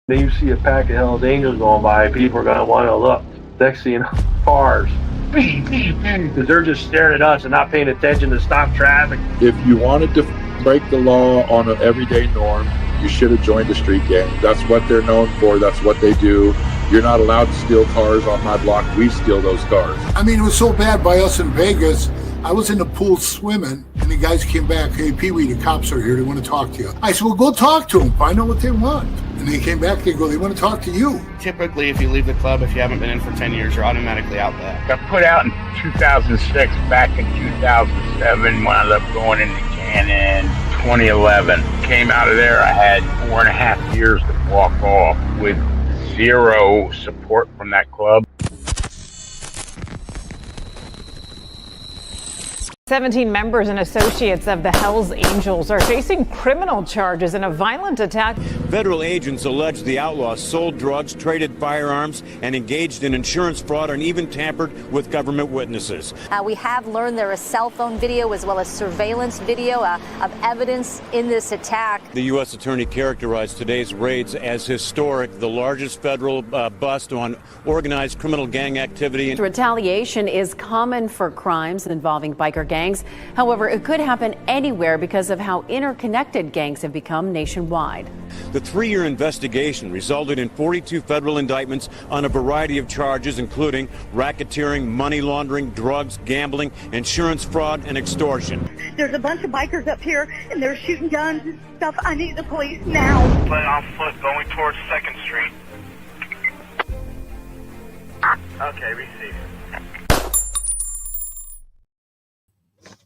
Then you see a pack of Hell's Angels going by, people are going to want to look. Next thing you know, cars, because they're just staring at us and not paying attention to stop traffic. If you wanted to break the law on an everyday norm, you should have joined a street gang. That's what they're known for. That's what they do. You're not allowed to steal cars on my block. We steal those cars. I mean, it was so bad by us in Vegas. I was in the pool swimming, and the guys came back. Hey, Pee-wee, the cops are here. They want to talk to you. I said, well, go talk to them. Find out what they want. And they came back. They go, they want to talk to you. Typically, if you leave the club, if you haven't been in for 10 years, you're automatically out back. Got put out in 2006. Back in 2007, wound up going into Cannon. 2011. Came out of there, I had 4.5 years to walk off with zero support from that club. 17 members and associates of the Hells Angels are facing criminal charges in a violent attack. Federal agents allege the outlaws sold drugs, traded firearms, and engaged in insurance fraud and even tampered with government witnesses. We have learned there is cell phone video as well as surveillance video of evidence in this attack. The U.S. Attorney characterized today's raids as historic, the largest federal bust on organized criminal gang activity. Retaliation is common for crimes involving biker gangs. However, it could happen anywhere because of how interconnected gangs have become nationwide. The 3-year investigation resulted in 42 federal indictments on a variety of charges, including racketeering, money laundering, drugs, gambling, insurance fraud, and extortion. There's a bunch of bikers up here, and they're shooting guns and stuff. I need the police now. But on foot going towards 2nd Street. Okay, receive.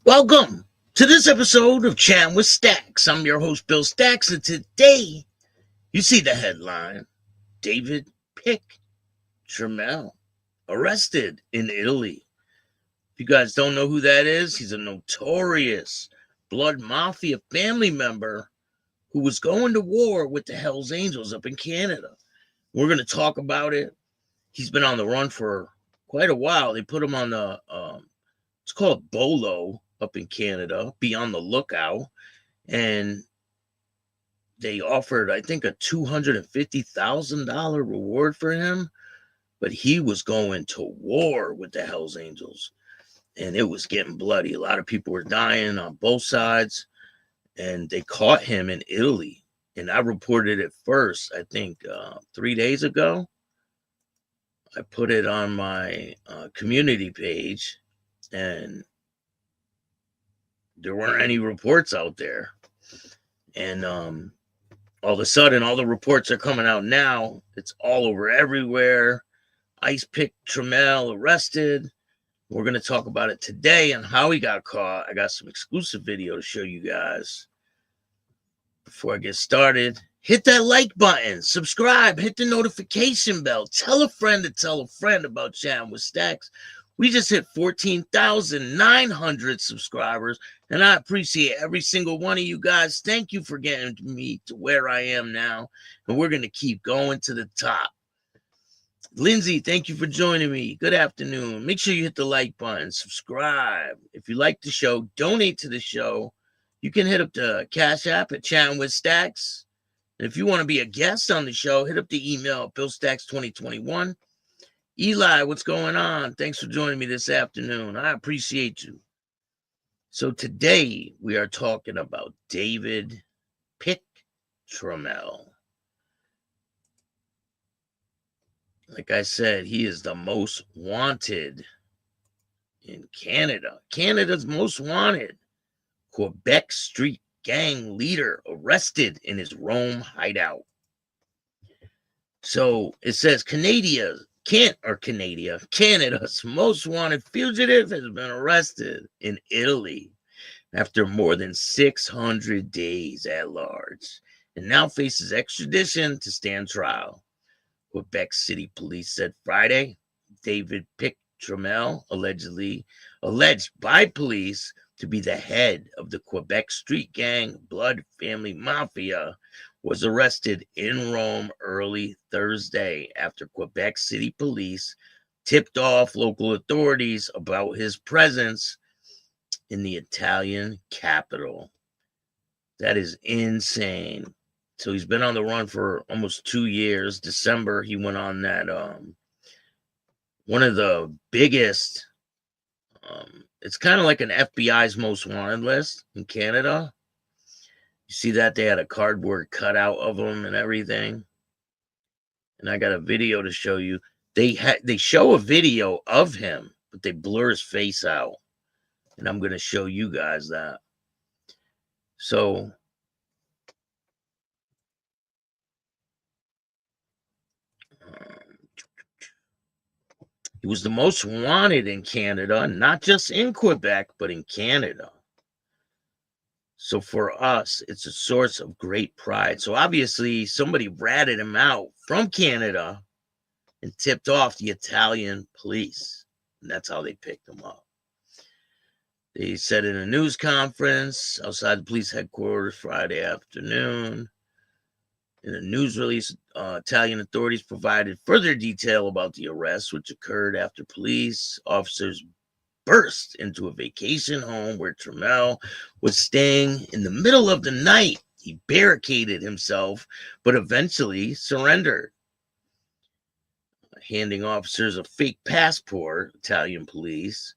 Welcome to this episode of Chattin with Staxx. I'm your host, Bill Staxx, and today you see the headline: David Pick Turmel arrested in Italy. If you guys don't know who that is, he's a notorious blood mafia family member who was going to war with the Hells Angels up in Canada. We're going to talk about it. He's been on the run for quite a while. They put him on the, it's called Bolo up in Canada, be on the lookout. And they offered, I think, a $250,000 reward for him. But he was going to war with the Hells Angels. And it was getting bloody. A lot of people were dying on both sides. And they caught him in Italy. And I reported it first, I think, 3 days ago. I put it on my community page. And there weren't any reports out there. And all of a sudden, all the reports are coming out now. It's all over everywhere. ICE picked Turmel arrested. We're going to talk about it today and how he got caught. I got some exclusive video to show you guys. Before I get started, hit that like button, subscribe, hit the notification bell. Tell a friend to tell a friend about Chattin with Staxx. We just hit 14,900 subscribers, and I appreciate every single one of you guys. Thank you for getting me to where I am now, and we're going to keep going to the top. Lindsay, thank you for joining me. Good afternoon. Make sure you hit the like button, subscribe. If you like the show, donate to the show. You can hit up the Cash App at Chattin with Staxx. And if you want to be a guest on the show, hit up the email, BillStaxx2021. Eli, what's going on? Thanks for joining me this afternoon. I appreciate you. So today we are talking about David Pick Turmel. Like I said, he is the most wanted in Canada. Canada's most wanted. Quebec street gang leader arrested in his Rome hideout. So it says Canada's most wanted fugitive has been arrested in Italy after more than 600 days at large and now faces extradition to stand trial. Quebec City Police said Friday David Pick Turmel, alleged by police to be the head of the Quebec street gang Blood Family Mafia, was arrested in Rome early Thursday after Quebec City Police tipped off local authorities about his presence in the Italian capital. That is insane. So he's been on the run for almost 2 years. December, he went on that one of the biggest. It's kind of like an FBI's most wanted list in Canada. You see that they had a cardboard cutout of him and everything. And I got a video to show you. They show a video of him, but they blur his face out. And I'm going to show you guys that. So he was the most wanted in Canada, not just in Quebec, but in Canada. So for us, it's a source of great pride. So obviously somebody ratted him out from Canada and tipped off the Italian police. And that's how they picked him up. They said in a news conference outside the police headquarters Friday afternoon. In a news release, Italian authorities provided further detail about the arrest, which occurred after police officers burst into a vacation home where Turmel was staying in the middle of the night. He barricaded himself, but eventually surrendered. Handing officers a fake passport, Italian police,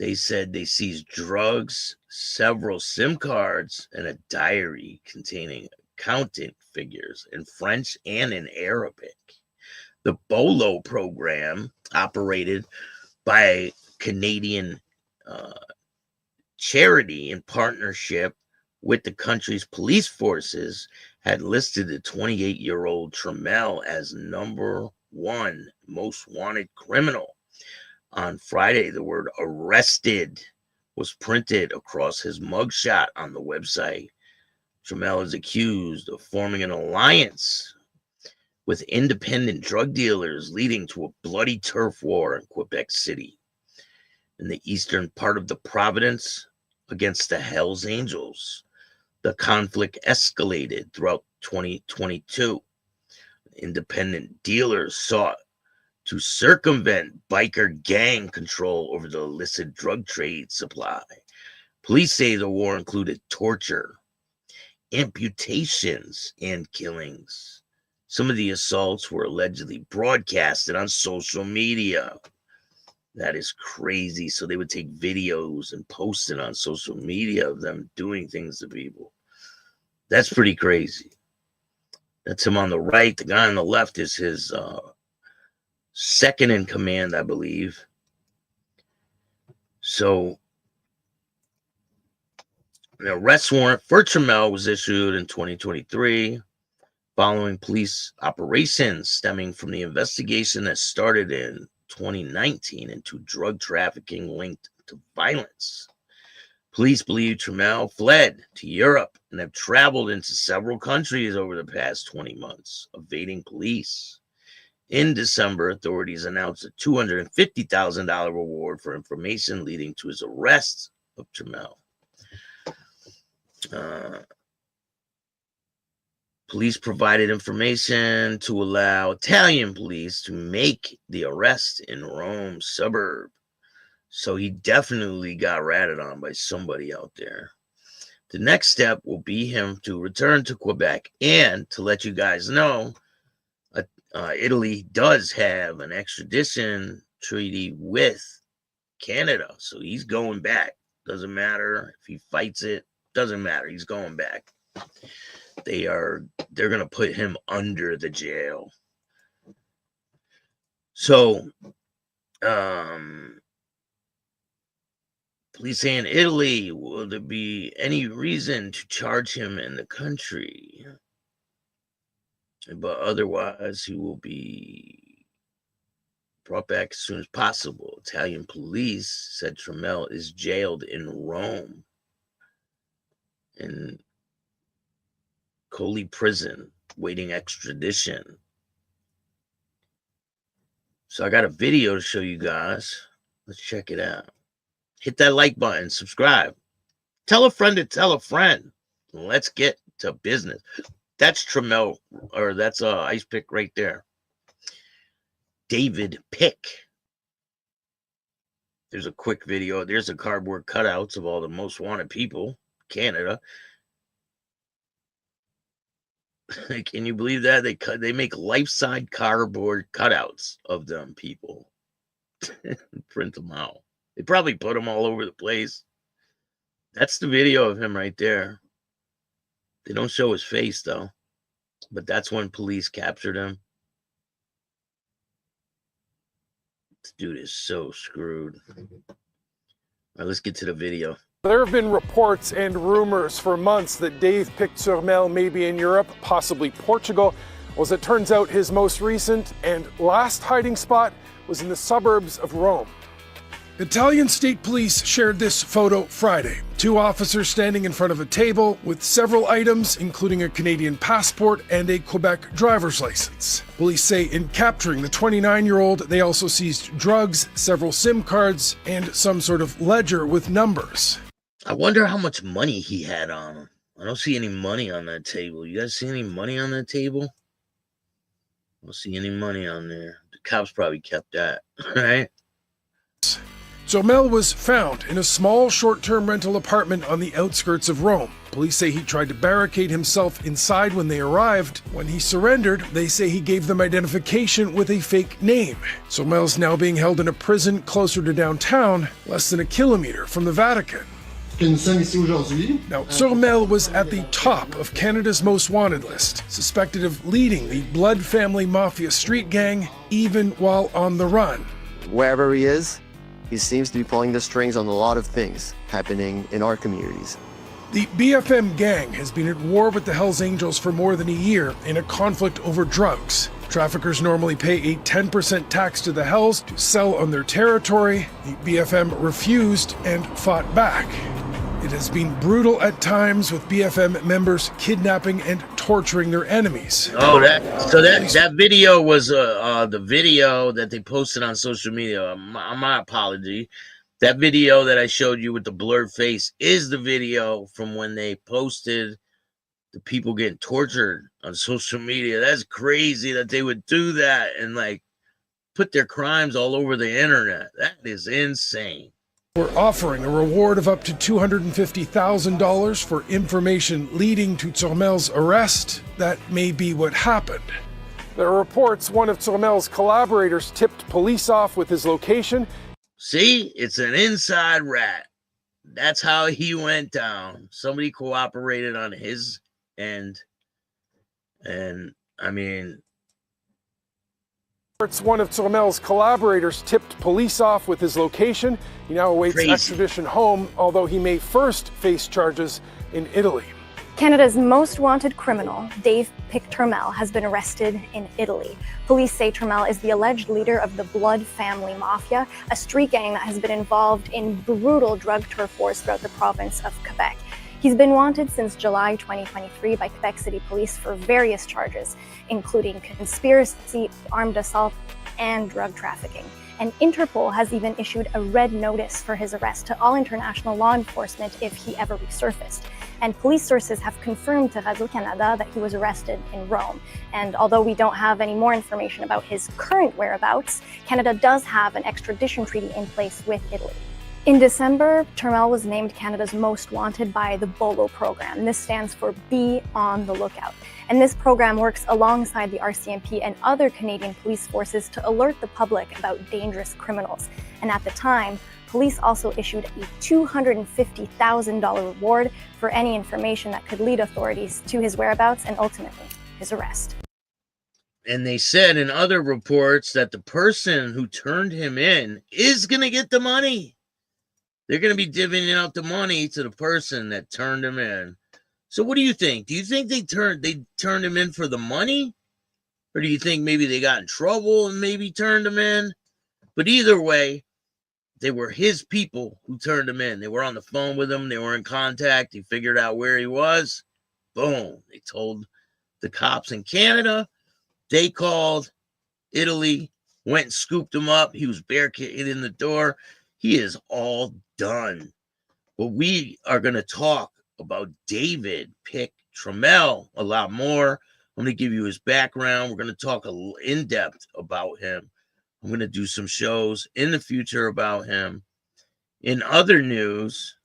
they said they seized drugs, several SIM cards, and a diary containing accounting figures in French and in Arabic. The BOLO program, operated by Canadian charity in partnership with the country's police forces, had listed the 28-year-old Turmel as number 1 most wanted criminal. On Friday, the word arrested was printed across his mugshot on the website. Turmel is accused of forming an alliance with independent drug dealers, leading to a bloody turf war in Quebec City, in the eastern part of the province, against the Hells Angels. The conflict escalated throughout 2022. Independent dealers sought to circumvent biker gang control over the illicit drug trade supply. Police say the war included torture, amputations, and killings. Some of the assaults were allegedly broadcasted on social media. That is crazy. So they would take videos and post it on social media of them doing things to people. That's pretty crazy. That's him on the right. The guy on the left is his second in command, I believe. So an arrest warrant for Turmel was issued in 2023 following police operations stemming from the investigation that started in 2019 into drug trafficking linked to violence. Police believe Turmel fled to Europe and have traveled into several countries over the past 20 months, evading police. In December, authorities announced a $250,000 reward for information leading to his arrest of Turmel. Police provided information to allow Italian police to make the arrest in Rome suburb. So he definitely got ratted on by somebody out there. The next step will be him to return to Quebec. And to let you guys know, Italy does have an extradition treaty with Canada. So he's going back. Doesn't matter if he fights it. Doesn't matter. He's going back. They're going to put him under the jail. So, police say in Italy, will there be any reason to charge him in the country? But otherwise, he will be brought back as soon as possible. Italian police said Turmel is jailed in Rome, in Colli prison, waiting extradition. So I got a video to show you guys. Let's check it out. Hit that like button, subscribe. Tell a friend to tell a friend. Let's get to business. That's Turmel, or that's Ice Pick right there. David Pick. There's a quick video. There's the cardboard cutouts of all the most wanted people. Canada. Can you believe that? They make life-size cardboard cutouts of them people. Print them out. They probably put them all over the place. That's the video of him right there. They don't show his face, though. But that's when police captured him. This dude is so screwed. All right, let's get to the video. There have been reports and rumors for months that Dave picked Turmel may be in Europe, possibly Portugal. Well, as it turns out, his most recent and last hiding spot was in the suburbs of Rome. Italian state police shared this photo Friday. 2 officers standing in front of a table with several items, including a Canadian passport and a Quebec driver's license. Police say in capturing the 29-year-old, they also seized drugs, several SIM cards, and some sort of ledger with numbers. I wonder how much money he had on him. I don't see any money on that table. You guys see any money on that table? I don't see any money on there. The cops probably kept that, right? Turmel was found in a small short-term rental apartment on the outskirts of Rome. Police say he tried to barricade himself inside when they arrived. When he surrendered, they say he gave them identification with a fake name. Turmel's now being held in a prison closer to downtown, less than a kilometer from the Vatican. Now, Turmel was at the top of Canada's most wanted list, suspected of leading the Blood Family Mafia street gang, even while on the run. Wherever he is, he seems to be pulling the strings on a lot of things happening in our communities. The BFM gang has been at war with the Hells Angels for more than a year in a conflict over drugs. Traffickers normally pay a 10% tax to the Hells to sell on their territory. The BFM refused and fought back. It has been brutal at times, with BFM members kidnapping and torturing their enemies. Oh, that video was the video that they posted on social media. My apology. That video that I showed you with the blurred face is the video from when they posted the people getting tortured on social media. That's crazy that they would do that and like put their crimes all over the internet. That is insane. We're offering a reward of up to $250,000 for information leading to Turmel's arrest. That may be what happened. There are reports one of Turmel's collaborators tipped police off with his location. See, it's an inside rat. That's how he went down. Somebody cooperated on his end. And I mean, one of Turmel's collaborators tipped police off with his location. He now awaits extradition home, although he may first face charges in Italy. Canada's most wanted criminal, Dave Turmel, has been arrested in Italy. Police say Turmel is the alleged leader of the Blood Family Mafia, a street gang that has been involved in brutal drug turf wars throughout the province of Quebec. He's been wanted since July 2023 by Quebec City Police for various charges, including conspiracy, armed assault, and drug trafficking. And Interpol has even issued a red notice for his arrest to all international law enforcement if he ever resurfaced. And police sources have confirmed to Radio-Canada that he was arrested in Rome. And although we don't have any more information about his current whereabouts, Canada does have an extradition treaty in place with Italy. In December, Turmel was named Canada's most wanted by the BOLO program. This stands for Be on the Lookout. And this program works alongside the RCMP and other Canadian police forces to alert the public about dangerous criminals. And at the time, police also issued a $250,000 reward for any information that could lead authorities to his whereabouts and ultimately his arrest. And they said in other reports that the person who turned him in is going to get the money. They're going to be divvying out the money to the person that turned him in. So what do you think? Do you think they turned him in for the money? Or do you think maybe they got in trouble and maybe turned him in? But either way, they were his people who turned him in. They were on the phone with him. They were in contact. He figured out where he was. Boom. They told the cops in Canada. They called Italy, went and scooped him up. He was barricaded in the door. He is all done. But we are going to talk about David Turmel a lot more. I'm going to give you his background. We're going to talk in depth about him. I'm going to do some shows in the future about him. In other news,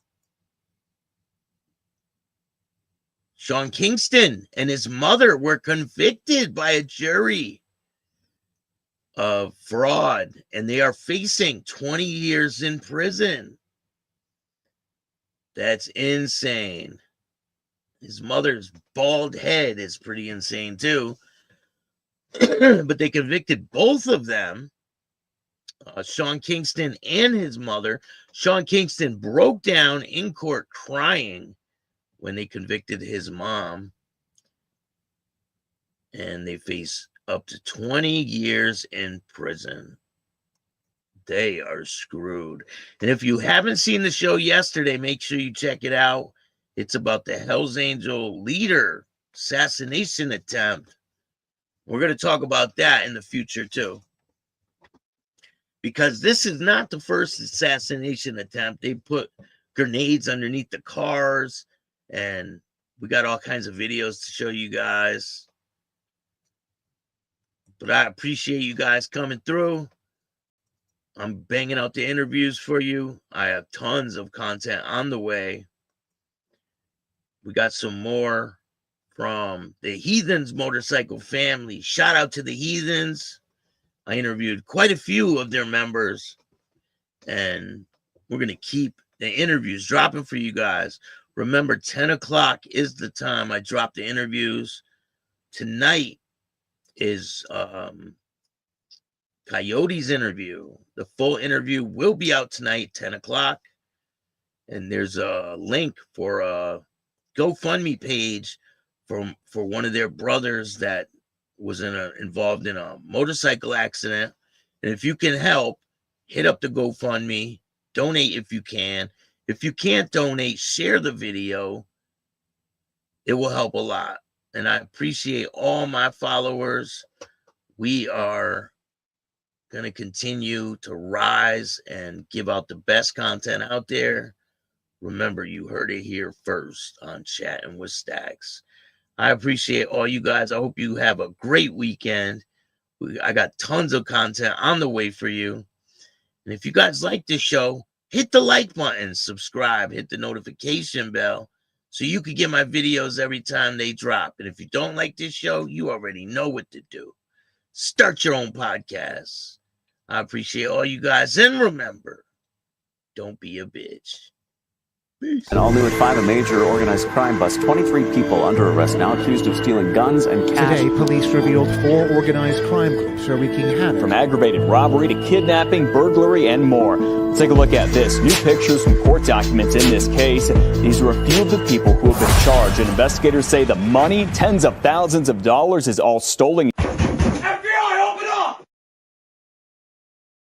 Sean Kingston and his mother were convicted by a jury of fraud, and they are facing 20 years in prison. That's insane. His mother's bald head is pretty insane too. But they convicted both of them, Sean Kingston and his mother. Sean Kingston broke down in court crying when they convicted his mom. And they face up to 20 years in prison. They are screwed. And if you haven't seen the show yesterday, make sure you check it out. It's about the Hells Angel leader assassination attempt. We're going to talk about that in the future too. Because this is not the first assassination attempt. They put grenades underneath the cars, and we got all kinds of videos to show you guys. But I appreciate you guys coming through. I'm banging out the interviews for you. I have tons of content on the way. We got some more from the Heathens motorcycle family. Shout out to the Heathens. I interviewed quite a few of their members, and we're going to keep the interviews dropping for you guys. Remember, 10 o'clock is the time I drop the interviews. Tonight is Coyote's interview. The full interview will be out tonight, 10 o'clock. And there's a link for a GoFundMe page for one of their brothers that was involved in a motorcycle accident. And if you can help, hit up the GoFundMe, donate if you can. If you can't donate, share the video. It will help a lot. And I appreciate all my followers. We are going to continue to rise and give out the best content out there. Remember, you heard it here first on Chattin with Staxx. I appreciate all you guys. I hope you have a great weekend. I got tons of content on the way for you. And if you guys like this show, hit the like button, subscribe, hit the notification bell so you can get my videos every time they drop. And if you don't like this show, you already know what to do. Start your own podcast. I appreciate all you guys. And remember, don't be a bitch. Peace. And all new at 5, a major organized crime bust. 23 people under arrest now accused of stealing guns and cash. Today, police revealed 4 organized crime groups are wreaking havoc. From aggravated robbery to kidnapping, burglary, and more. Let's take a look at this. New pictures from court documents in this case. These are a few of the people who have been charged. And investigators say the money, tens of thousands of dollars, is all stolen.